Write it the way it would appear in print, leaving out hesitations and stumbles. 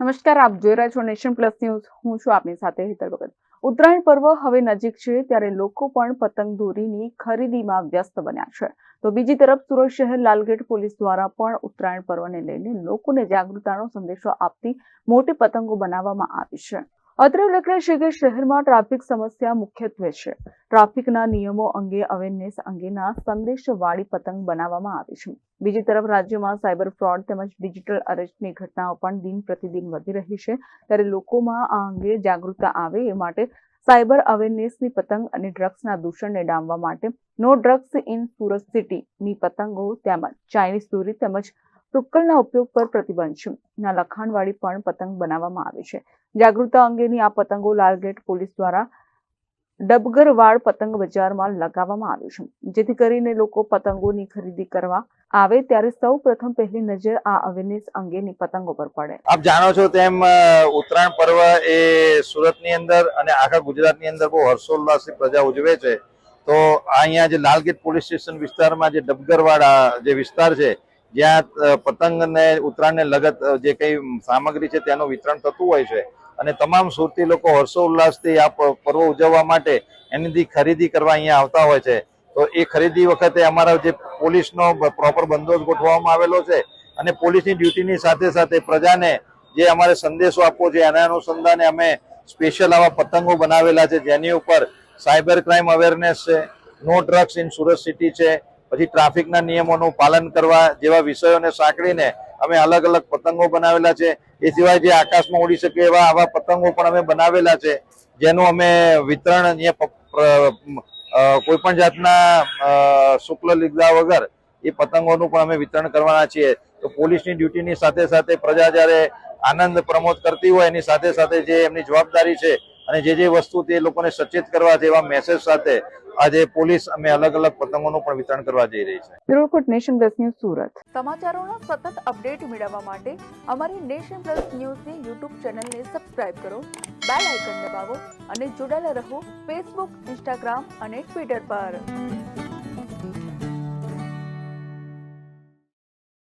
નમસ્કાર, આપ જોઈ રહ્યા છો નેશન પ્લસ ન્યૂઝ. હું છું આપની સાથે હેતલ ભગત. ઉત્તરાયણ પર્વ હવે નજીક છે ત્યારે લોકો પણ પતંગ દોરીની ખરીદીમાં વ્યસ્ત બન્યા છે. તો બીજી તરફ સુરત શહેર લાલગેટ પોલીસ દ્વારા પણ ઉત્તરાયણ પર્વને લઈને લોકોને જાગૃતતાનો સંદેશો આપતી મોટી પતંગો બનાવવામાં આવી છે. અત્રે ઉલ્લેખનીય છે કે શહેરમાં ટ્રાફિક સમસ્યા મુખ્યત્વે છે. ટ્રાફિકના નિયમો અંગે અવેરનેસ અંગેના સંદેશવાળી પતંગ બનાવવામાં આવી છે. બીજી તરફ રાજ્યમાં સાયબર ફ્રોડ તેમજ ડિજિટલ અરેસ્ટની ઘટનાઓ પણ દિન પ્રતિદિન વધી રહી છે ત્યારે લોકોમાં આ અંગે જાગૃતતા આવે એ માટે સાયબર અવેરનેસની પતંગ અને ડ્રગ્સના દૂષણને ડામવા માટે નો ડ્રગ્સ ઇન સુરત સિટીની પતંગો તેમજ ચાઇનીઝ દોરી તેમજ ટુક્કલના ઉપયોગ પર પ્રતિબંધ છે ના લખાણવાળી પણ પતંગ બનાવવામાં આવે છે. જાગૃતતા અંગેની આ પતંગો લાલગેટ પોલીસ દ્વારા ડબગરવાડ પતંગ બજારમાં લગાવવામાં આવ્યું છે, જેથી કરીને લોકો પતંગોની ખરીદી કરવા આવે ત્યારે સૌ પ્રથમ પહેલી નજર આ અવેરનેસ અંગેની પતંગો પર પડે. આપ જાણો છો તેમ ઉત્તરાયણ પર્વ એ સુરતની અંદર અને આખા ગુજરાતની અંદર બહુ હર્ષોલ્લાસથી પ્રજા ઉજવે છે. તો અહીંયા જે લાલગેટ પોલીસ સ્ટેશન વિસ્તારમાં જે ડબગરવાડ જે વિસ્તાર છે જ્યાં પતંગ ને ઉત્તરાયણને લગત જે કઈ સામગ્રી છે તેનું વિતરણ થતું હોય છે અને તમામ સુરતી લોકો હર્ષોલ્લાસથી આ પર્વ ઉજવવા માટે એની ખરીદી કરવા અહીંયા આવતા હોય છે. તો એ ખરીદી વખતે અમારા જે પોલીસનો પ્રોપર બંદોબસ્ત ગોઠવવામાં આવેલો છે અને પોલીસની ડ્યુટીની સાથે સાથે પ્રજાને જે અમારે સંદેશો આપવો છે એના અનુસંધાને અમે સ્પેશિયલ આવા પતંગો બનાવેલા છે જેની ઉપર સાયબર ક્રાઇમ અવેરનેસ છે, no drugs in Surat city છે, પછી ટ્રાફિકના નિયમોનું પાલન કરવા જેવા વિષયોને સાંકળીને અમે અલગ અલગ પતંગો બનાવેલા છે. એ સિવાય જે આકાશમાં ઉડી શકે એવા આવા પતંગો પણ અમે બનાવેલા છે જેનું અમે વિતરણ અહીંયા કોઈ પણ જાતના શુલ્ક લીધા વગર એ પતંગોનું પણ અમે વિતરણ કરવાના છીએ. તો પોલીસની ડ્યુટીની સાથે સાથે પ્રજા જ્યારે આનંદ પ્રમોદ કરતી હોય એની સાથે સાથે જે એમની જવાબદારી છે અને જે વસ્તુ તે લોકોને સચેત કરવા છે એવા મેસેજ સાથે આજે પોલીસ અમે અલગ અલગ પતંગોનું પણ વિતરણ કરવા જઈ રહી છે. Bureau report, Nation Plus News, Surat. સમાચારોના સતત અપડેટ મેળવવા માટે અમારી નેશન પ્લસ ન્યૂઝની યુટ્યુબ ચેનલને સબસ્ક્રાઇબ કરો, બેલ આઇકન દબાવો અને જોડાયેલા રહો ફેસબુક, ઇન્સ્ટાગ્રામ અને ટ્વિટર પર.